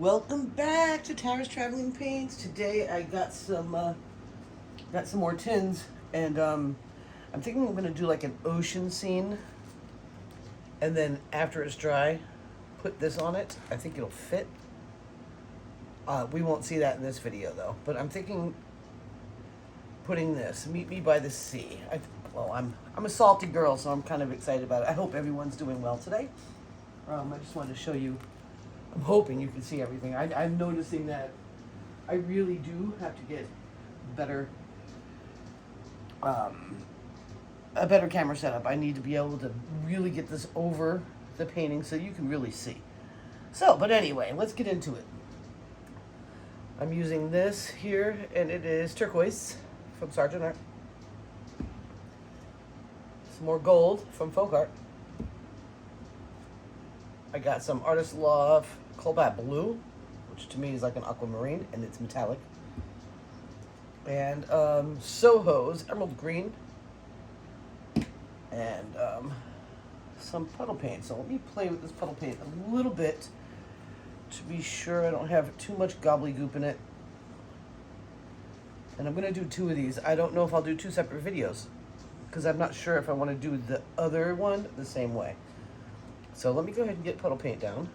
Welcome back to Tara's Traveling Paints. Today I got some more tins, and I'm thinking I'm gonna do like an ocean scene, and then after it's dry, put this on it. I think it'll fit. We won't see that in this video though, but I'm thinking putting this. Meet me by the sea. I'm a salty girl, so I'm kind of excited about it. I hope everyone's doing well today. I just wanted to show you. I'm hoping you can see everything. I'm noticing that I really do have to get better, a better camera setup. I need to be able to really get this over the painting so you can really see. So, but anyway, let's get into it. I'm using this here, and it is turquoise from Sargent Art. Some more gold from Folk Art. I got some Artist Love Cobalt Blue, which to me is like an aquamarine, and it's metallic. And Soho's Emerald Green. And some puddle paint. So let me play with this puddle paint a little bit to be sure I don't have too much gobbledygook in it. And I'm going to do 2 of these. I don't know if I'll do 2 separate videos, because I'm not sure if I want to do the other one the same way. So let me go ahead and get puddle paint down.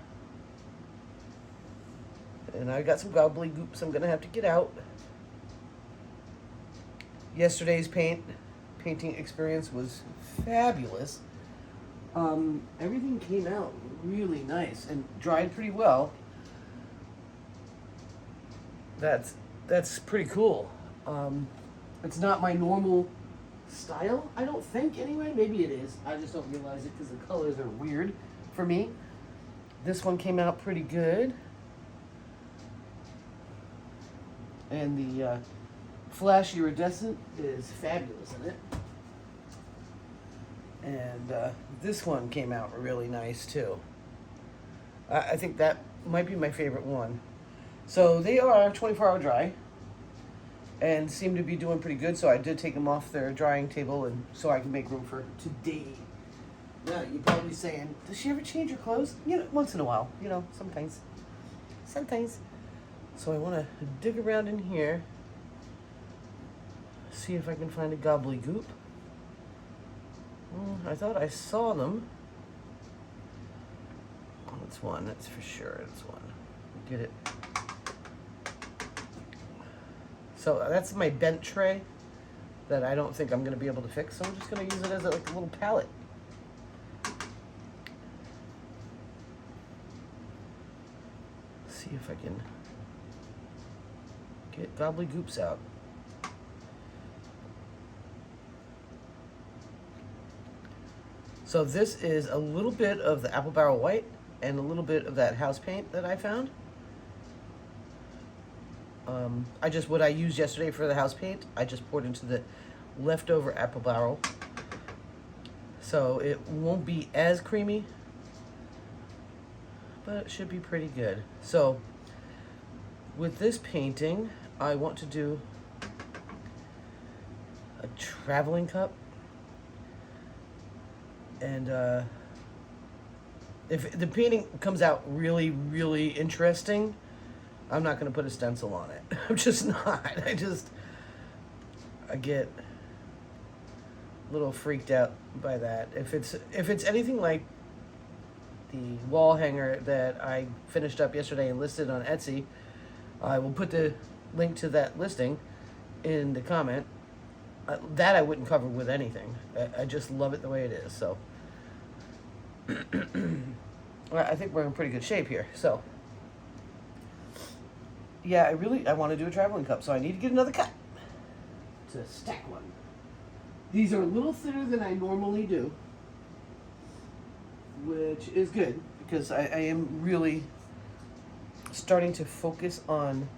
And I got some gobbledygooks I'm going to have to get out. Yesterday's painting experience was fabulous. Everything came out really nice and dried pretty well. That's pretty cool. It's not my normal style, I don't think, anyway. Maybe it is. I just don't realize it because the colors are weird for me. This one came out pretty good. And the flash iridescent is fabulous in it. And this one came out really nice too. I think that might be my favorite one. So they are 24-hour dry and seem to be doing pretty good. So I did take them off their drying table, and so I can make room for today. Now you're probably saying, does she ever change her clothes? You know, once in a while, you know, sometimes. So I want to dig around in here, see if I can find a gobbledygook. I thought I saw them. That's one, that's for sure, that's one. Get it. So that's my bent tray that I don't think I'm going to be able to fix, so I'm just going to use it as like a little palette. See if I can get gobbledygooks out. So this is a little bit of the apple barrel white and a little bit of that house paint that I found. What I used yesterday for the house paint, I just poured into the leftover apple barrel. So it won't be as creamy, but it should be pretty good. So with this painting, I want to do a traveling cup. And if the painting comes out really, really interesting, I'm not going to put a stencil on it. I'm just not. I get a little freaked out by that. If it's anything like the wall hanger that I finished up yesterday and listed on Etsy, I will put the link to that listing in the comment. That I wouldn't cover with anything. I just love it the way it is. So I think we're in pretty good shape here. So yeah, I want to do a traveling cup, so I need to get another cup to stack one. These are a little thinner than I normally do, which is good because I am really starting to focus on.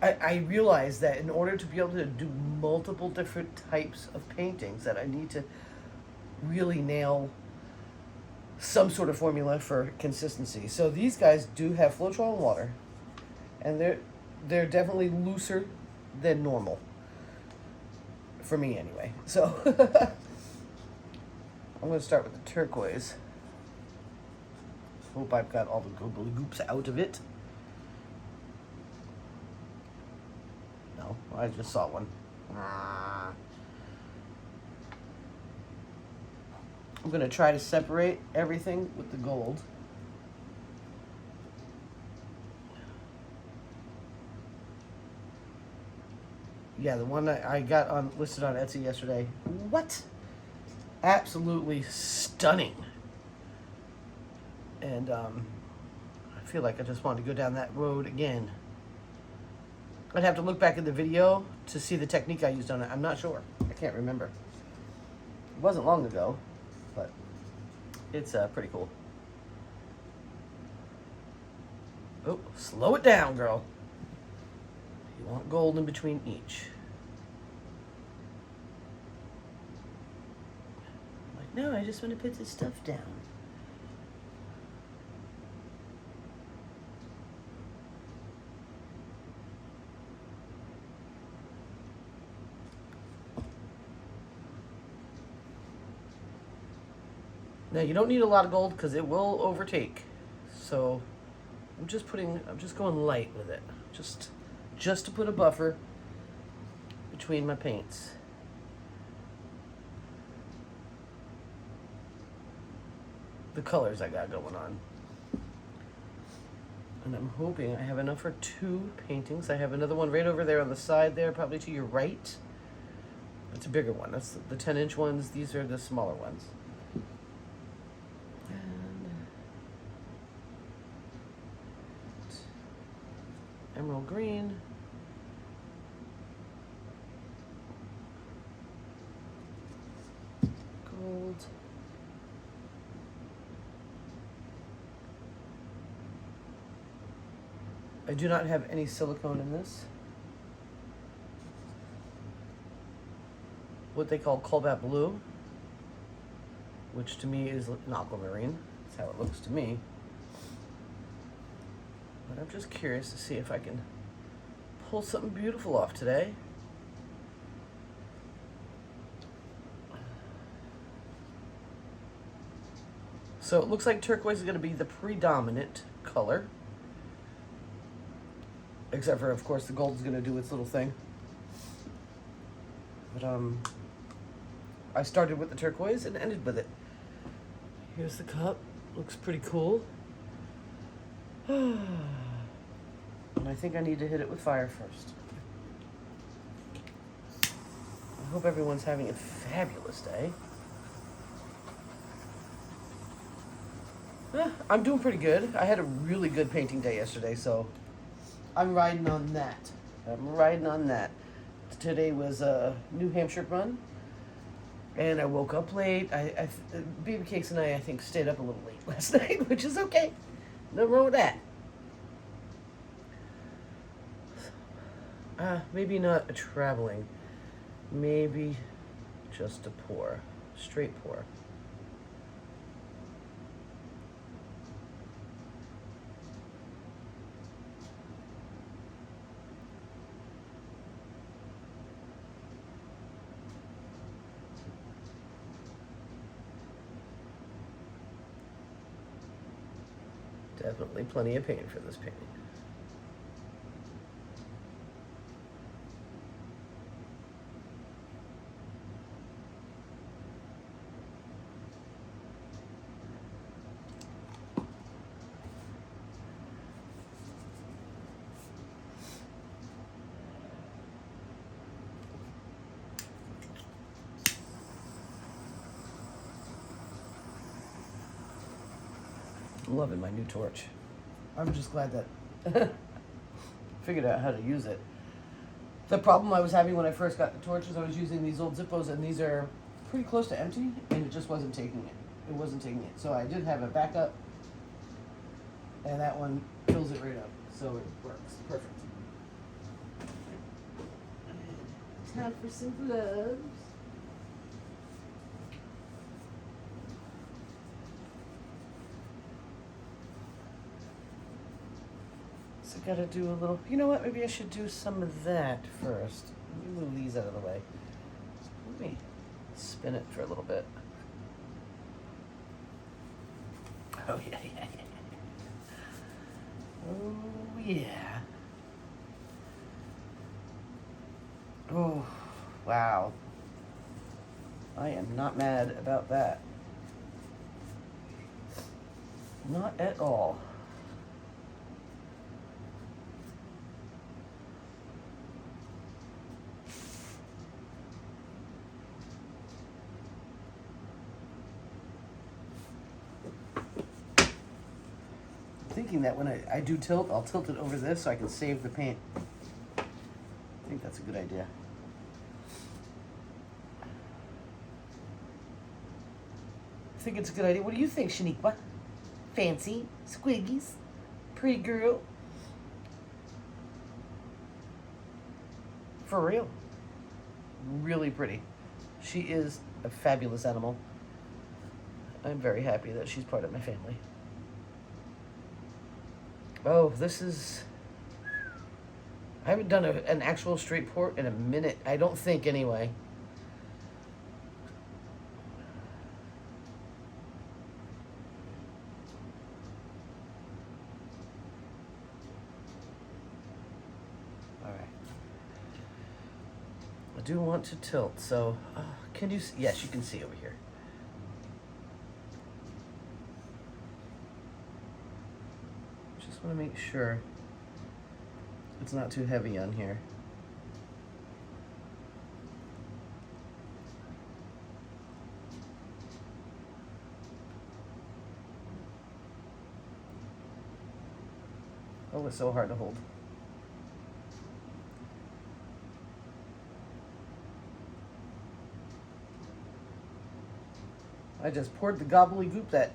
I realize that in order to be able to do multiple different types of paintings, that I need to really nail some sort of formula for consistency. So these guys do have Floetrol and water, and they're definitely looser than normal for me anyway. So I'm going to start with the turquoise. Hope I've got all the googly goops out of it. No, I just saw one. I'm going to try to separate everything with the gold. Yeah, the one that I got listed on Etsy yesterday. What? Absolutely stunning. And I feel like I just want to go down that road again. I'd have to look back at the video to see the technique I used on it. I'm not sure. I can't remember. It wasn't long ago, but it's pretty cool. Oh, slow it down, girl. You want gold in between each. Like, no, I just want to put this stuff down. Now you don't need a lot of gold because it will overtake. So I'm just going light with it. Just to put a buffer between my paints. The colors I got going on. And I'm hoping I have enough for 2 paintings. I have another one right over there on the side there, probably to your right. That's a bigger one. That's the 10-inch ones. These are the smaller ones. Emerald green. Gold. I do not have any silicone in this. What they call cobalt blue, which to me is an aquamarine. That's how it looks to me. But I'm just curious to see if I can pull something beautiful off today. So it looks like turquoise is going to be the predominant color. Except for, of course, the gold is going to do its little thing. But I started with the turquoise and ended with it. Here's the cup. Looks pretty cool. And I think I need to hit it with fire first. I hope everyone's having a fabulous day. I'm doing pretty good. I had a really good painting day yesterday, so I'm riding on that. Today was a New Hampshire run, and I woke up late. Baby Cakes and I think, stayed up a little late last night, which is okay. Nothing wrong with that. Maybe not a traveling. Maybe just a pour. Straight pour. Definitely plenty of paint for this painting. I'm loving my new torch. I'm just glad that figured out how to use it. The problem I was having when I first got the torch is I was using these old Zippos, and these are pretty close to empty, and it just wasn't taking it. It wasn't taking it. So I did have a backup, and that one fills it right up. So it works. Perfect. Time for some gloves. So I gotta do a little, you know what, maybe I should do some of that first. Let me move these out of the way. Let me spin it for a little bit. Oh yeah. Oh, yeah. Oh, wow. I am not mad about that. Not at all. Thinking that when I do tilt, I'll tilt it over this so I can save the paint. I think that's a good idea. I think it's a good idea. What do you think, Shaniqua? Fancy? Squiggies? Pretty girl? For real. Really pretty. She is a fabulous animal. I'm very happy that she's part of my family. Oh, this is... I haven't done an actual straight pour in a minute. I don't think, anyway. All right. I do want to tilt, so... can you see? Yes, you can see over here. Just want to make sure it's not too heavy on here. Oh, it's so hard to hold. I just poured the gobbledygook that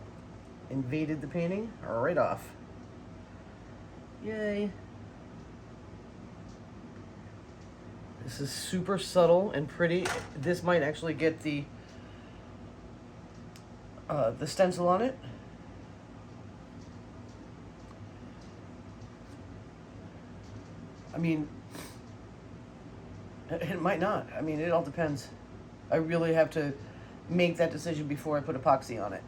invaded the painting right off. Yay. This is super subtle and pretty. This might actually get the stencil on it. I mean, it might not. I mean, it all depends. I really have to make that decision before I put epoxy on it.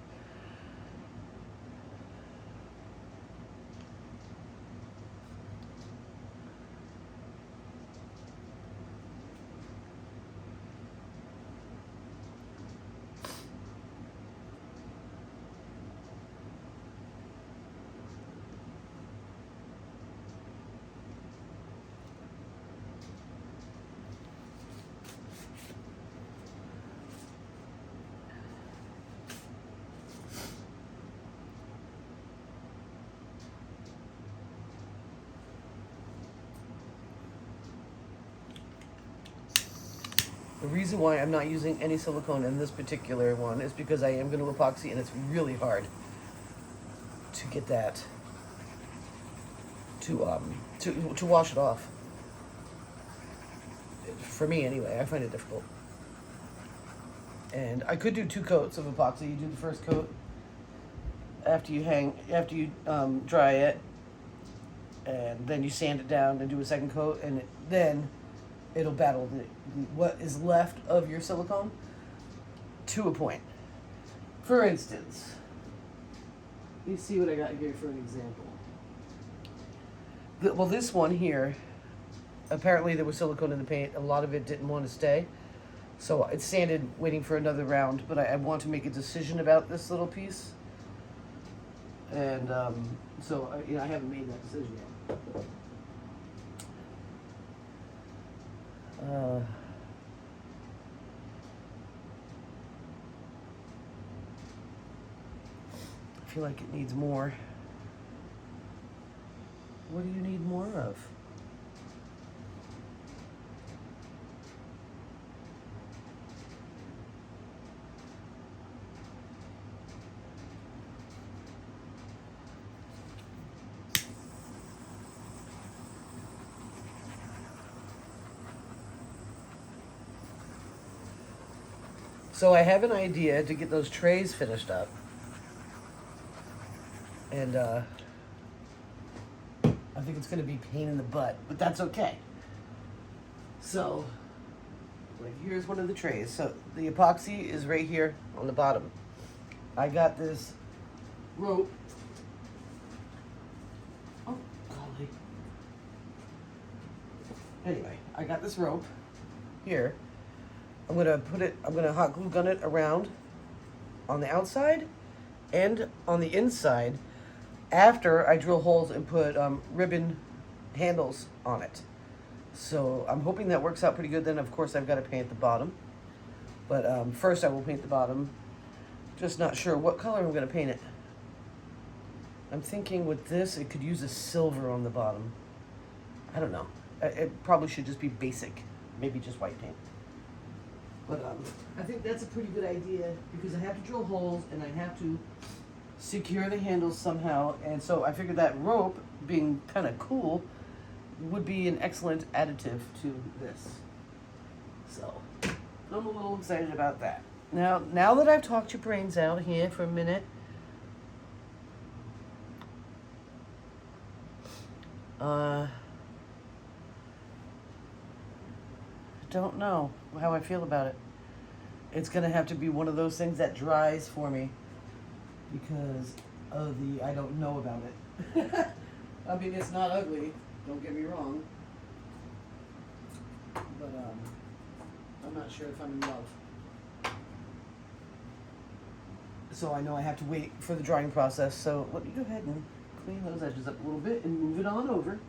The reason why I'm not using any silicone in this particular one is because I am going to epoxy, and it's really hard to get that to wash it off. For me, anyway, I find it difficult. And I could do 2 coats of epoxy. You do the first coat after you dry it, and then you sand it down and do a second coat, and then it'll battle what is left of your silicone to a point. For instance, let me see what I got here for an example. Well, this one here, apparently there was silicone in the paint. A lot of it didn't want to stay, so it's sanded, waiting for another round. But I want to make a decision about this little piece, and so I haven't made that decision yet. I feel like it needs more. What do you need more of? So I have an idea to get those trays finished up. And I think it's going to be a pain in the butt, but that's okay. So, like, here's one of the trays. So the epoxy is right here on the bottom. I got this rope. Oh, really. Anyway, I got this rope here. I'm gonna hot glue gun it around on the outside and on the inside after I drill holes and put ribbon handles on it. So I'm hoping that works out pretty good. Then of course I've got to paint the bottom. But first I will paint the bottom. Just not sure what color I'm going to paint it. I'm thinking with this, it could use a silver on the bottom. I don't know. It probably should just be basic. Maybe just white paint. But I think that's a pretty good idea because I have to drill holes and I have to secure the handles somehow. And so I figured that rope, being kind of cool, would be an excellent additive to this. So I'm a little excited about that. Now that I've talked your brains out here for a minute, don't know how I feel about it. It's gonna have to be one of those things that dries for me because of the I don't know about it. I mean, it's not ugly, don't get me wrong, but I'm not sure if I'm in love. So I know I have to wait for the drying process, so let me go ahead and clean those edges up a little bit and move it on over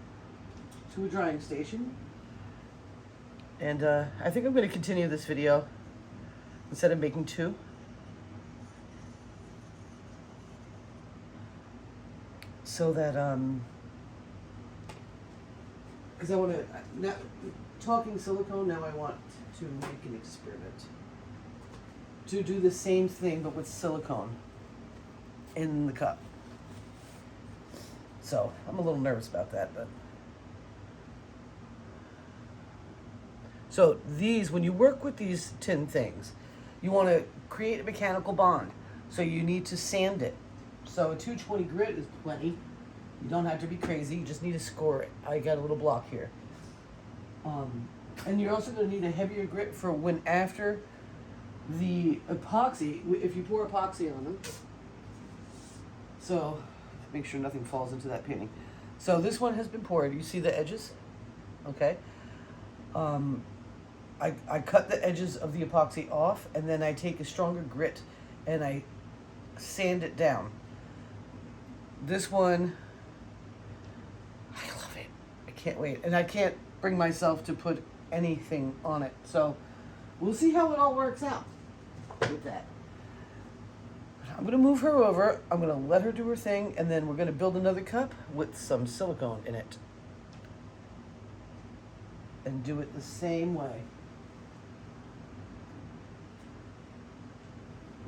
to a drying station. And I think I'm going to continue this video instead of making two. So that, because I want to, now, talking silicone, now I want to make an experiment. To do the same thing but with silicone in the cup. So I'm a little nervous about that, but. So these, when you work with these tin things, you want to create a mechanical bond. So you need to sand it. So a 220 grit is plenty. You don't have to be crazy. You just need to score it. I got a little block here. And you're also going to need a heavier grit for when after the epoxy, if you pour epoxy on them. So make sure nothing falls into that painting. So this one has been poured. You see the edges? Okay. I cut the edges of the epoxy off, and then I take a stronger grit and I sand it down. This one, I love it. I can't wait. And I can't bring myself to put anything on it. So we'll see how it all works out with that. I'm going to move her over. I'm going to let her do her thing, and then we're going to build another cup with some silicone in it. And do it the same way.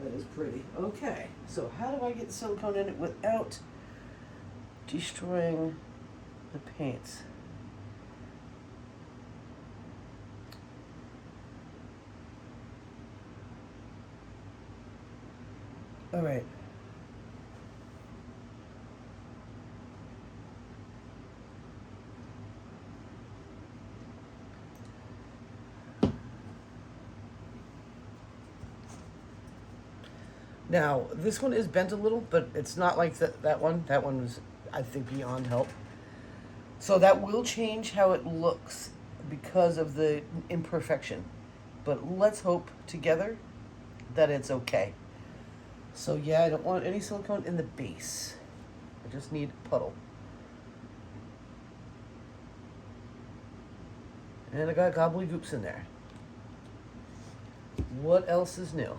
That is pretty. Okay, so how do I get the silicone in it without destroying the paints? All right. Now, this one is bent a little, but it's not like that one. That one was, I think, beyond help. So that will change how it looks because of the imperfection. But let's hope together that it's okay. So yeah, I don't want any silicone in the base. I just need puddle. And I got gobbledygooks in there. What else is new?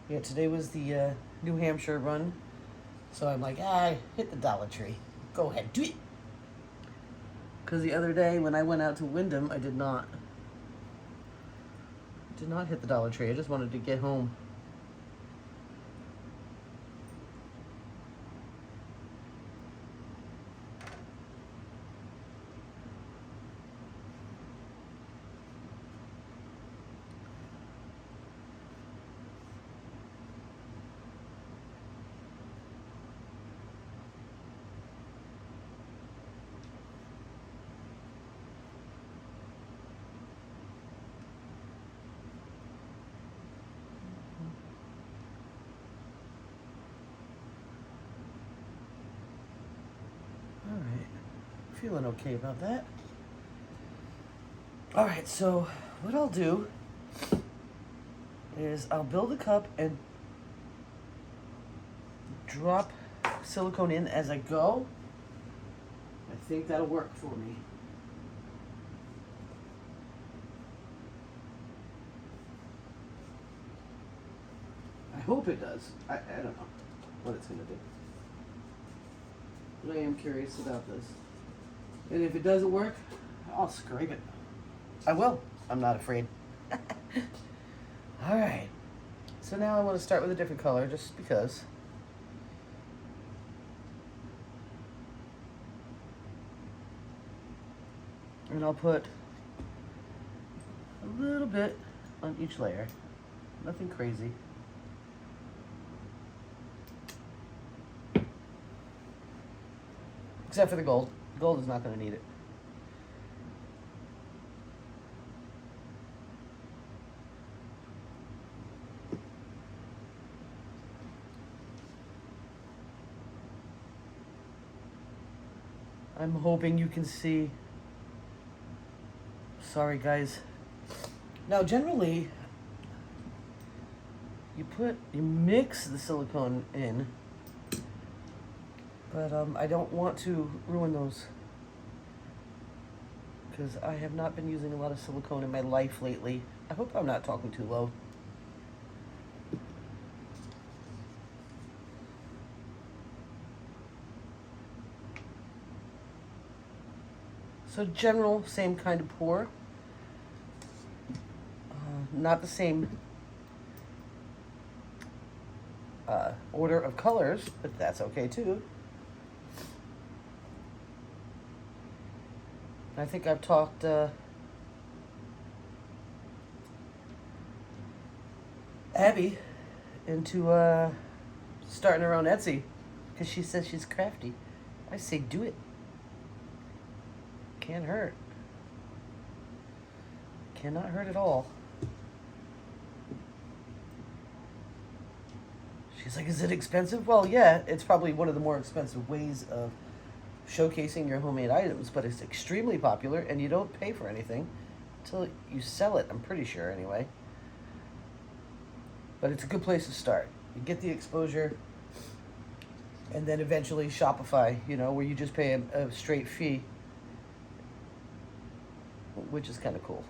Yeah, today was the New Hampshire run. So I'm like, hit the Dollar Tree. Go ahead, do it. Because the other day when I went out to Wyndham, I did not hit the Dollar Tree. I just wanted to get home. feeling okay about that. All right, so what I'll do is I'll build a cup and drop silicone in as I go. I think that'll work for me. I hope it does. I don't know what it's going to do. But I am curious about this. And if it doesn't work, I'll scrape it. I will. I'm not afraid. All right. So now I want to start with a different color just because. And I'll put a little bit on each layer. Nothing crazy. Except for the gold. Gold is not going to need it. I'm hoping you can see. Sorry, guys. Now, generally, you mix the silicone in, but I don't want to ruin those because I have not been using a lot of silicone in my life lately. I hope I'm not talking too low. So general, same kind of pour. Not the same order of colors, but that's okay too. I think I've talked Abby into starting her own Etsy because she says she's crafty. I say do it. Can't hurt. Cannot hurt at all. She's like, is it expensive? Well, yeah, it's probably one of the more expensive ways of showcasing your homemade items, but it's extremely popular and you don't pay for anything until you sell it, I'm pretty sure anyway. But it's a good place to start. You get the exposure and then eventually Shopify, where you just pay a straight fee, which is kind of cool.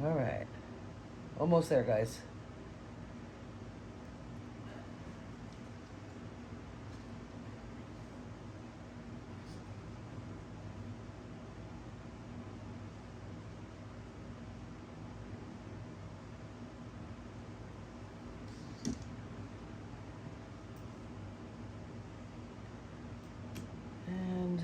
All right. Almost there, guys. And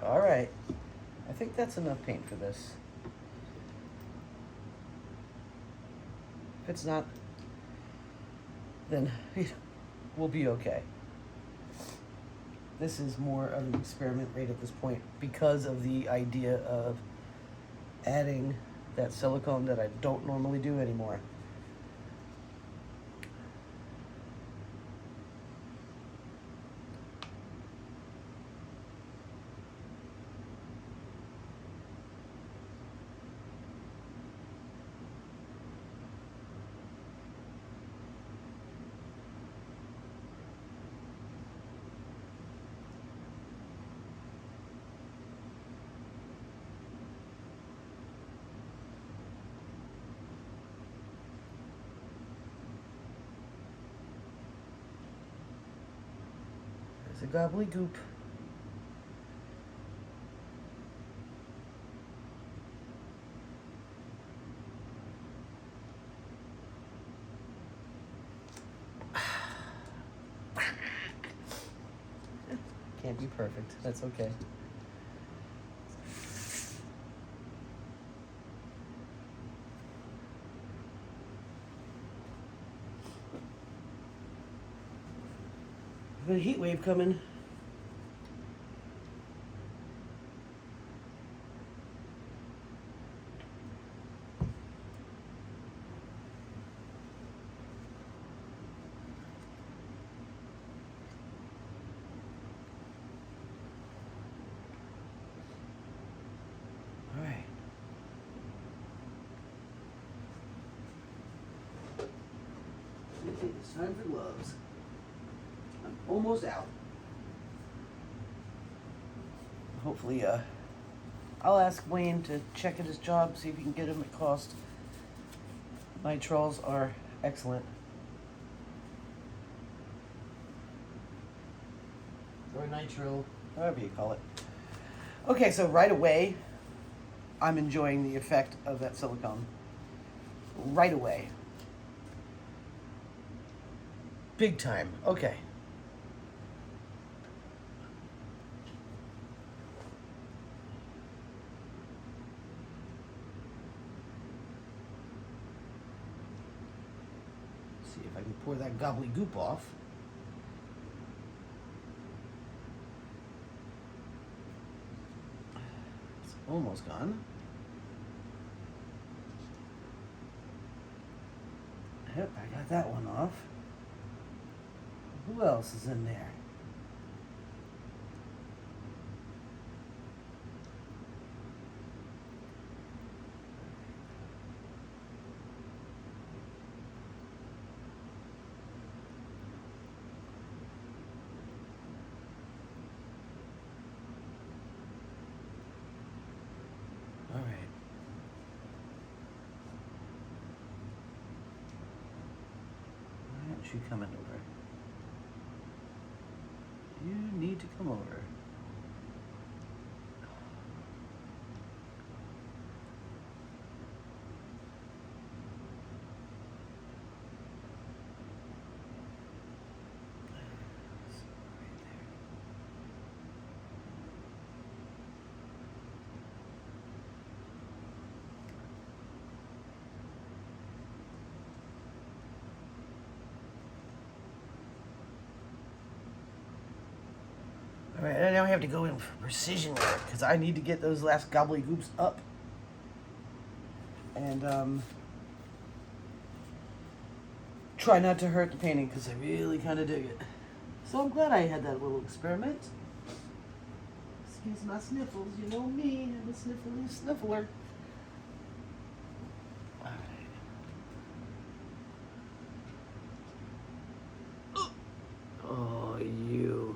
all right. I think that's enough paint for this. If it's not, then we'll be okay. This is more of an experiment right at this point because of the idea of adding that silicone that I don't normally do anymore. It's a gobbledygook. can't be perfect. That's okay. We've got a heat wave coming. All right. I think it's time for gloves. I'm almost out. Hopefully, I'll ask Wayne to check at his job, see if he can get him at cost. Nitriles are excellent. Or nitrile, however you call it. Okay, so right away, I'm enjoying the effect of that silicone. Right away. Big time. Okay. See if I can pour that gobbledygook off. It's almost gone. Yep, I got that one off. Who else is in there? All right. Why aren't you coming over? You need to come over. All right, and now I have to go in for precision work because I need to get those last gobbledygooks up. And try not to hurt the painting because I really kind of dig it. So I'm glad I had that little experiment. Excuse my sniffles, you know me, I'm a sniffly sniffler. All right. Oh, you.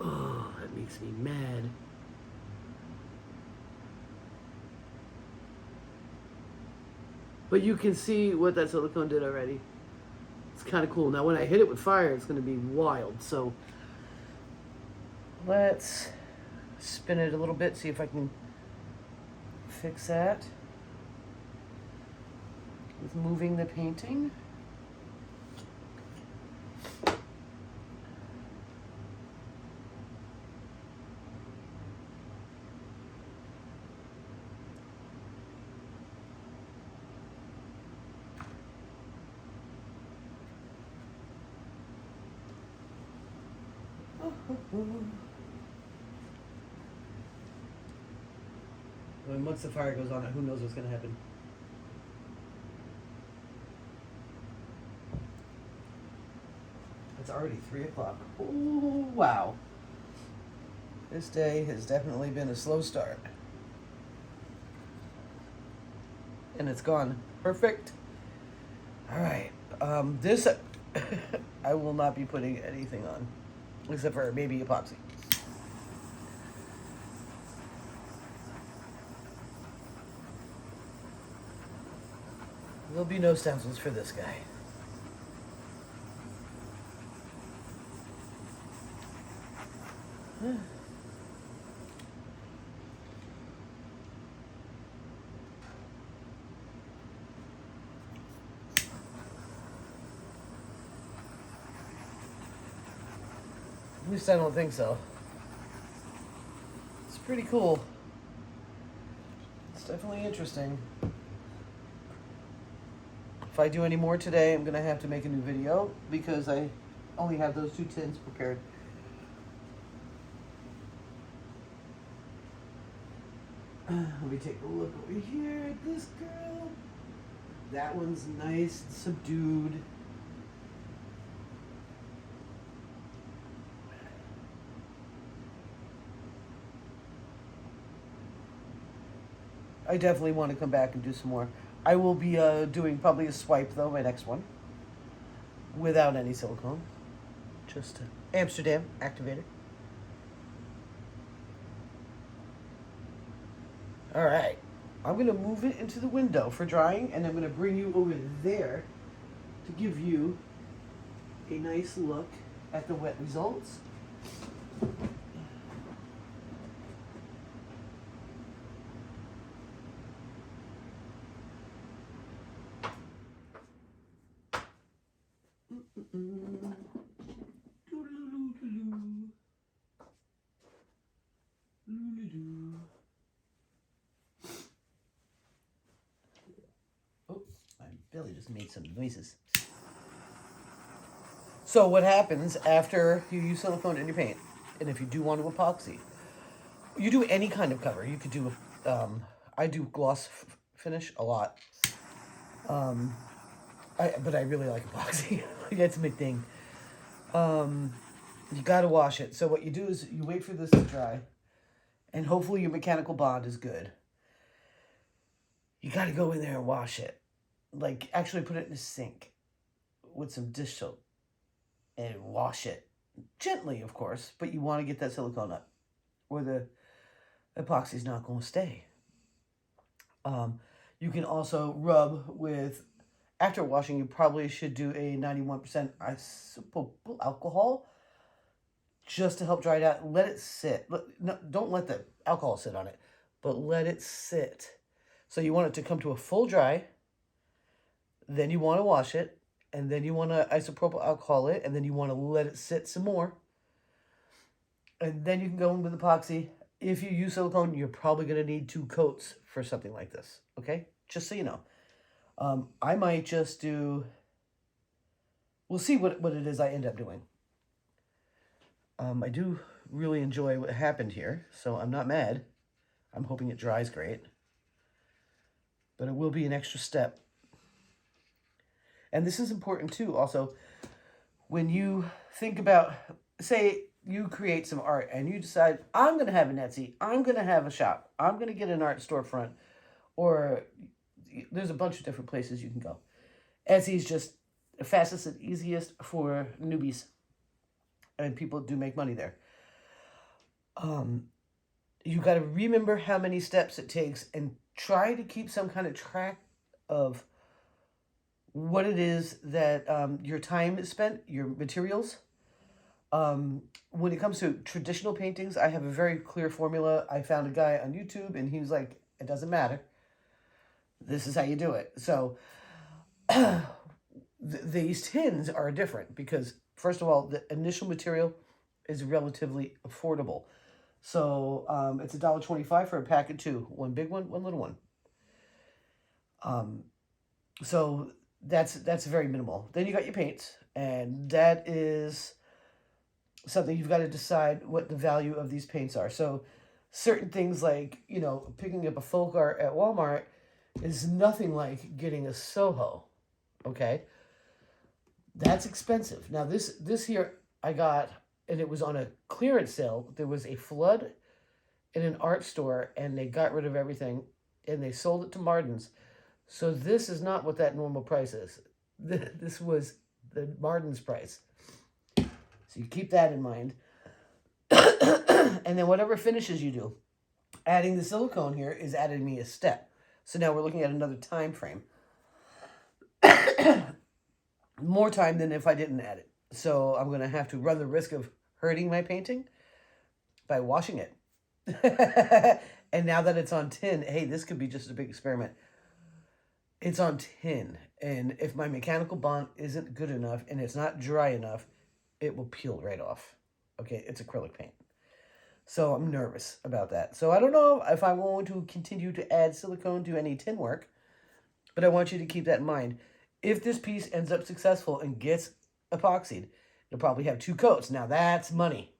Oh, that makes me mad. But you can see what that silicone did already. It's kind of cool. Now when I hit it with fire, it's going to be wild. So let's spin it a little bit, see if I can fix that with moving the painting. And once the fire goes on, who knows what's going to happen. It's already 3 o'clock. Oh, wow. This day has definitely been a slow start. And it's gone. Perfect. All right. This, I will not be putting anything on. Except for maybe epoxy. There'll be no stencils for this guy. least I don't think so. It's pretty cool. It's definitely interesting. If I do any more today, I'm going to have to make a new video because I only have those 2 tins prepared. Let me take a look over here at this girl. That one's nice and subdued. I definitely want to come back and do some more. I will be doing probably a swipe, though, my next one. Without any silicone. Just Amsterdam activator. All right. I'm going to move it into the window for drying, and I'm going to bring you over there to give you a nice look at the wet results. Oh, my belly just made some noises. So what happens after you use silicone in your paint, and if you do want to epoxy, you do any kind of cover. You could do, I do gloss finish a lot. But I really like epoxy. That's my thing. You got to wash it. So what you do is you wait for this to dry, and hopefully your mechanical bond is good. You got to go in there and wash it. Like, actually put it in the sink with some dish soap and wash it. Gently, of course, but you want to get that silicone up or the epoxy's not going to stay. You can also rub with, after washing, you probably should do a 91% isopropyl alcohol just to help dry it out. Let it sit. No, don't let the alcohol sit on it, but let it sit. So you want it to come to a full dry, then you want to wash it, and then you want to isopropyl alcohol it, and then you want to let it sit some more. And then you can go in with epoxy. If you use silicone, you're probably going to need 2 coats for something like this, okay? Just so you know. I might just do, we'll see what it is I end up doing. I do really enjoy what happened here, so I'm not mad. I'm hoping it dries great. But it will be an extra step. And this is important too, also, when you think about, say, you create some art and you decide, I'm going to have an Etsy, I'm going to have a shop, I'm going to get an art storefront, or there's a bunch of different places you can go. Etsy is just the fastest and easiest for newbies, and people do make money there. You got to remember how many steps it takes and try to keep some kind of track of what it is that your time is spent, your materials. When it comes to traditional paintings, I have a very clear formula. I found a guy on YouTube, and he was like, it doesn't matter. This is how you do it. So these tins are different because, first of all, the initial material is relatively affordable. So it's $1.25 for a pack of 2. One big one, one little one. So that's very minimal. Then you got your paints, and that is something you've got to decide what the value of these paints are. So certain things like, picking up a folk art at Walmart is nothing like getting a Soho, okay? That's expensive. Now this here I got, and it was on a clearance sale. There was a flood in an art store, and they got rid of everything, and they sold it to Martin's. So this is not what that normal price is. This was the Martin's price. So you keep that in mind. And then whatever finishes you do, adding the silicone here is adding me a step. So now we're looking at another time frame. More time than if I didn't add it. So I'm going to have to run the risk of hurting my painting by washing it. And now that it's on tin, hey, this could be just a big experiment. It's on tin. And if my mechanical bond isn't good enough and it's not dry enough, it will peel right off. Okay, it's acrylic paint. So I'm nervous about that. So I don't know if I'm going to continue to add silicone to any tin work, but I want you to keep that in mind. If this piece ends up successful and gets epoxied, you'll probably have 2 coats. Now that's money.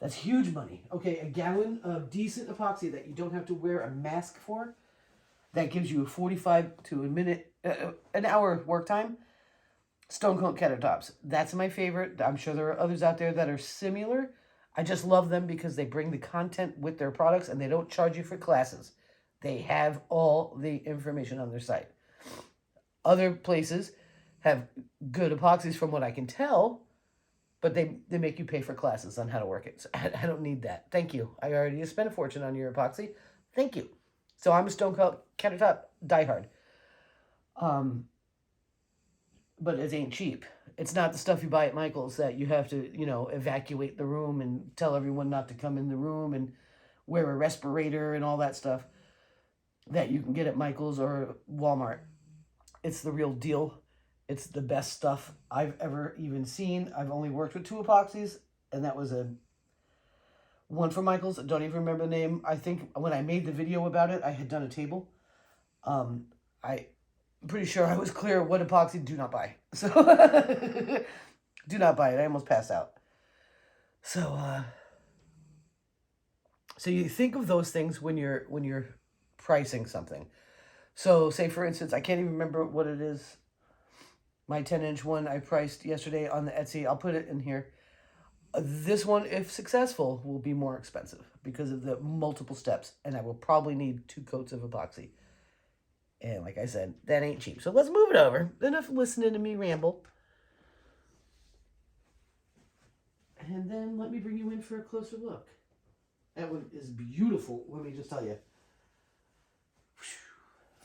That's huge money. Okay, a gallon of decent epoxy that you don't have to wear a mask for, that gives you a 45 to an hour work time. Stone coat countertops. That's my favorite. I'm sure there are others out there that are similar. I just love them because they bring the content with their products and they don't charge you for classes. They have all the information on their site. Other places have good epoxies from what I can tell, but they make you pay for classes on how to work it. So I don't need that. Thank you. I already spent a fortune on your epoxy. Thank you. So I'm a stone coat countertop diehard. But it ain't cheap. It's not the stuff you buy at Michael's that you have to, evacuate the room and tell everyone not to come in the room and wear a respirator and all that stuff that you can get at Michael's or Walmart. It's the real deal. It's the best stuff I've ever even seen. I've only worked with 2 epoxies, and that was one from Michael's. I don't even remember the name. I think when I made the video about it, I had done a table. I'm pretty sure I was clear what epoxy do not buy. So do not buy it. I almost passed out. So you think of those things when you're pricing something. So say for instance, I can't even remember what it is. My 10-inch one I priced yesterday on the Etsy. I'll put it in here. This one, if successful, will be more expensive because of the multiple steps, and I will probably need 2 coats of epoxy. And like I said, that ain't cheap. So let's move it over. Enough listening to me ramble. And then let me bring you in for a closer look. That one is beautiful, let me just tell you.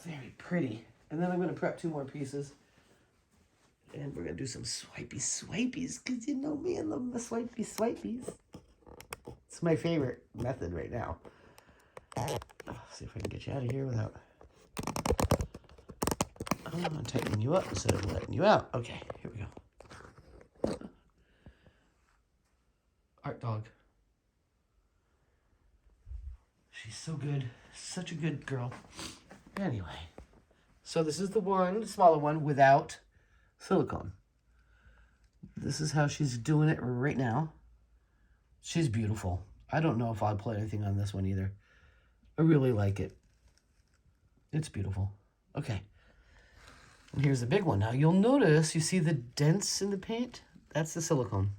Very pretty. And then I'm going to prep 2 more pieces. And we're going to do some swipies, because you know me, I love the swipies. It's my favorite method right now. See if I can get you out of here without... I'm tightening you up instead of letting you out. Okay, here we go. Art dog. She's so good. Such a good girl. Anyway. So this is the smaller one without silicone. This is how she's doing it right now. She's beautiful. I don't know if I'll put anything on this one either. I really like it. It's beautiful. Okay. And here's the big one. Now you'll notice, you see the dents in the paint? That's the silicone.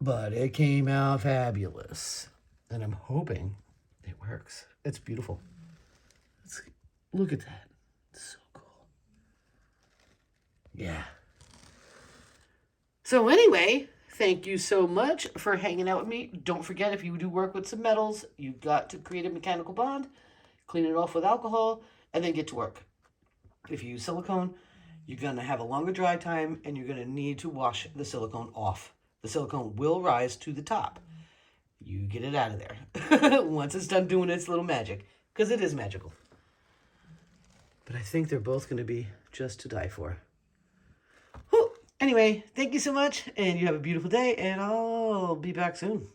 But it came out fabulous. And I'm hoping it works. It's beautiful. Look at that. It's so cool. Yeah. So anyway, thank you so much for hanging out with me. Don't forget, if you do work with some metals, you've got to create a mechanical bond, clean it off with alcohol, and then get to work. If you use silicone, you're going to have a longer dry time, and you're going to need to wash the silicone off. The silicone will rise to the top. You get it out of there once it's done doing its little magic, because it is magical. But I think they're both going to be just to die for. Whew. Anyway, thank you so much, and you have a beautiful day, and I'll be back soon.